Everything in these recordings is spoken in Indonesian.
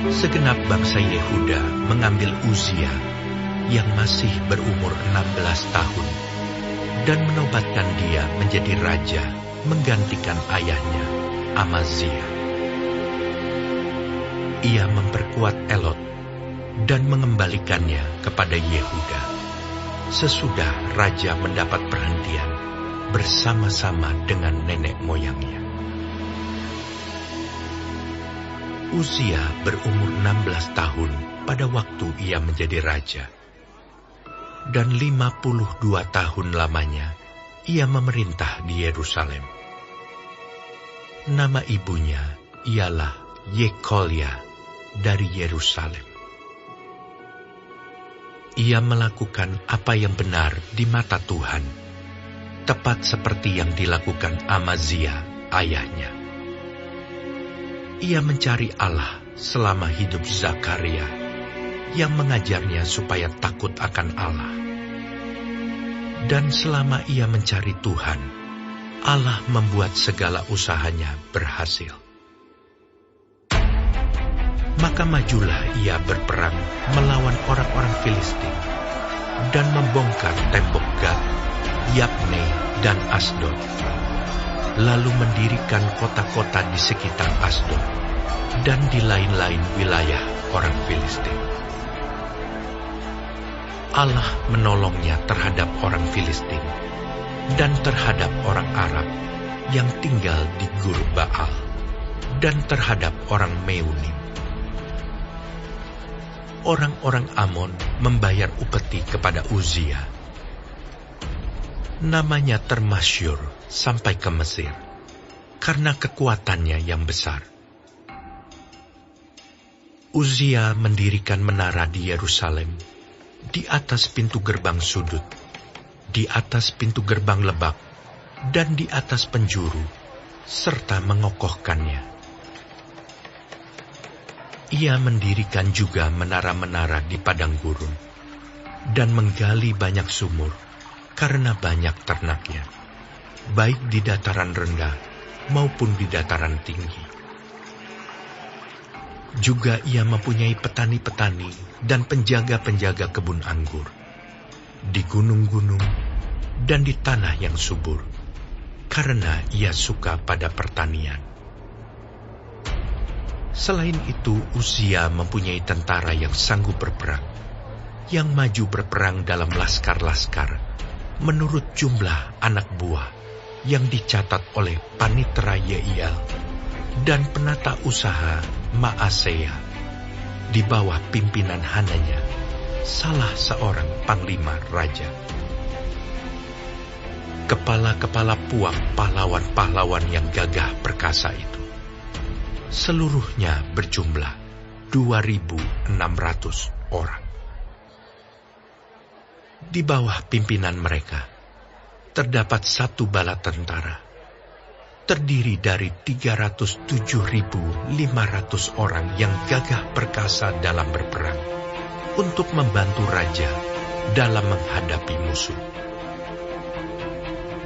Segenap bangsa Yehuda mengambil Uzia yang masih berumur 16 tahun dan menobatkan dia menjadi raja menggantikan ayahnya, Amazia. Ia memperkuat Elot dan mengembalikannya kepada Yehuda sesudah raja mendapat perhentian bersama-sama dengan nenek moyangnya. Uzia berumur 16 tahun pada waktu ia menjadi raja. Dan 52 tahun lamanya ia memerintah di Yerusalem. Nama ibunya ialah Yekolya dari Yerusalem. Ia melakukan apa yang benar di mata Tuhan, tepat seperti yang dilakukan Amazia ayahnya. Ia mencari Allah selama hidup Zakaria, yang mengajarnya supaya takut akan Allah. Dan selama ia mencari Tuhan, Allah membuat segala usahanya berhasil. Maka majulah ia berperang melawan orang-orang Filistin dan membongkar tembok Gat, Yabne, dan Asdod. Lalu mendirikan kota-kota di sekitar Asdod dan di lain-lain wilayah orang Filistin. Allah menolongnya terhadap orang Filistin dan terhadap orang Arab yang tinggal di Gur Baal dan terhadap orang Meunim. Orang-orang Amon membayar upeti kepada Uzia. Namanya termasyur sampai ke Mesir karena kekuatannya yang besar. Uzia mendirikan menara di Yerusalem, di atas pintu gerbang sudut, di atas pintu gerbang lebak, dan di atas penjuru, serta mengokohkannya. Ia mendirikan juga menara-menara di padang gurun, dan menggali banyak sumur, karena banyak ternaknya, baik di dataran rendah maupun di dataran tinggi. Juga ia mempunyai petani-petani dan penjaga-penjaga kebun anggur, di gunung-gunung dan di tanah yang subur, karena ia suka pada pertanian. Selain itu, Uzia mempunyai tentara yang sanggup berperang, yang maju berperang dalam laskar-laskar, menurut jumlah anak buah yang dicatat oleh Panitera Yeiel dan penata usaha Maaseya, di bawah pimpinan Hananya, salah seorang panglima raja. Kepala-kepala puak pahlawan-pahlawan yang gagah perkasa itu, seluruhnya berjumlah 2.600 orang. Di bawah pimpinan mereka, terdapat satu bala tentara, terdiri dari 307.500 orang yang gagah perkasa dalam berperang, untuk membantu raja dalam menghadapi musuh.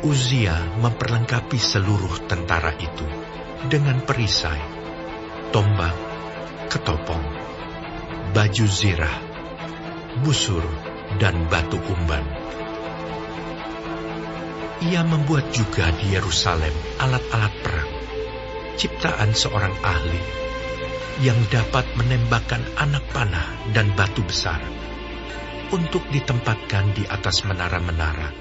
Uzia memperlengkapi seluruh tentara itu dengan perisai, tombak, ketopong, baju zirah, busur, dan batu umban. Ia membuat juga di Yerusalem alat-alat perang, ciptaan seorang ahli, yang dapat menembakkan anak panah dan batu besar, untuk ditempatkan di atas menara-menara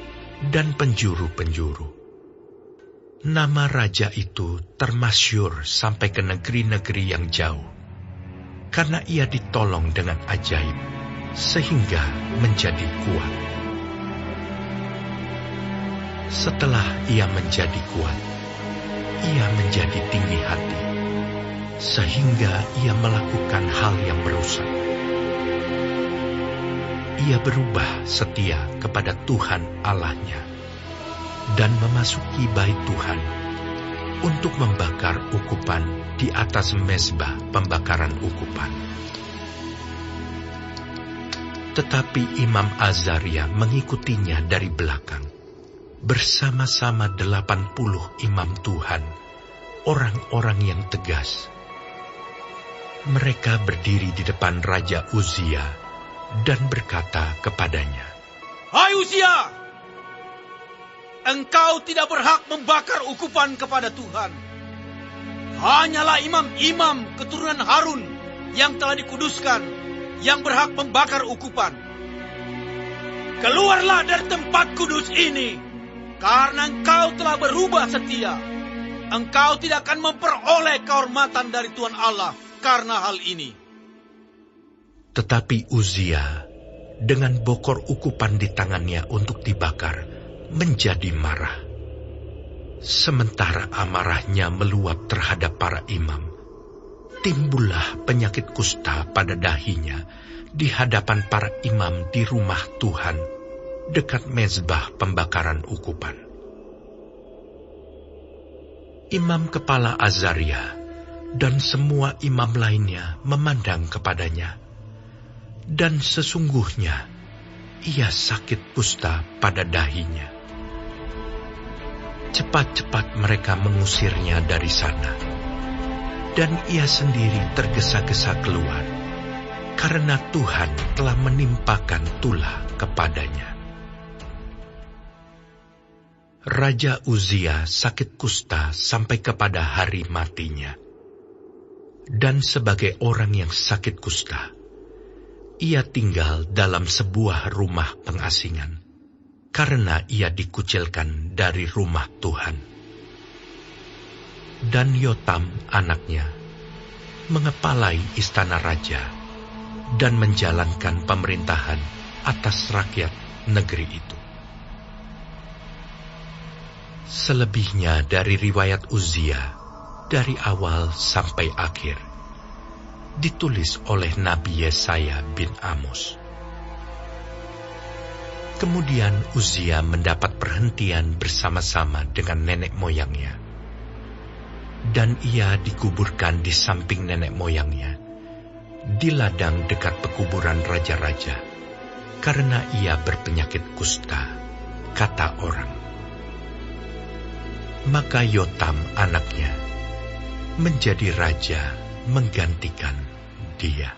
dan penjuru-penjuru. Nama raja itu termasyur sampai ke negeri-negeri yang jauh, karena ia ditolong dengan ajaib, sehingga menjadi kuat. Setelah ia menjadi kuat, ia menjadi tinggi hati, sehingga ia melakukan hal yang merusak. Ia berubah setia kepada Tuhan Allahnya, dan memasuki bait Tuhan untuk membakar ukupan di atas mezbah pembakaran ukupan. Tetapi Imam Azaria mengikutinya dari belakang, bersama-sama 80 imam Tuhan, orang-orang yang tegas. Mereka berdiri di depan Raja Uzia dan berkata kepadanya, "Hai Uzia, engkau tidak berhak membakar ukupan kepada Tuhan. Hanyalah imam-imam keturunan Harun yang telah dikuduskan yang berhak membakar ukupan. Keluarlah dari tempat kudus ini, karena engkau telah berubah setia. Engkau tidak akan memperoleh kehormatan dari Tuhan Allah karena hal ini." Tetapi Uzia, dengan bokor ukupan di tangannya untuk dibakar, menjadi marah. Sementara amarahnya meluap terhadap para imam, timbullah penyakit kusta pada dahinya di hadapan para imam di rumah Tuhan, dekat mezbah pembakaran ukupan. Imam kepala Azaria dan semua imam lainnya memandang kepadanya, dan sesungguhnya ia sakit kusta pada dahinya. Cepat-cepat mereka mengusirnya dari sana, dan ia sendiri tergesa-gesa keluar, karena Tuhan telah menimpakan tulah kepadanya. Raja Uzia sakit kusta sampai kepada hari matinya. Dan sebagai orang yang sakit kusta, ia tinggal dalam sebuah rumah pengasingan, karena ia dikucilkan dari rumah Tuhan. Dan Yotam anaknya mengepalai istana raja dan menjalankan pemerintahan atas rakyat negeri itu. Selebihnya dari riwayat Uzia, dari awal sampai akhir, ditulis oleh Nabi Yesaya bin Amos. Kemudian Uzia mendapat perhentian bersama-sama dengan nenek moyangnya, dan ia dikuburkan di samping nenek moyangnya, di ladang dekat pekuburan raja-raja, karena ia berpenyakit kusta, kata orang. Maka Yotam anaknya menjadi raja menggantikan dia.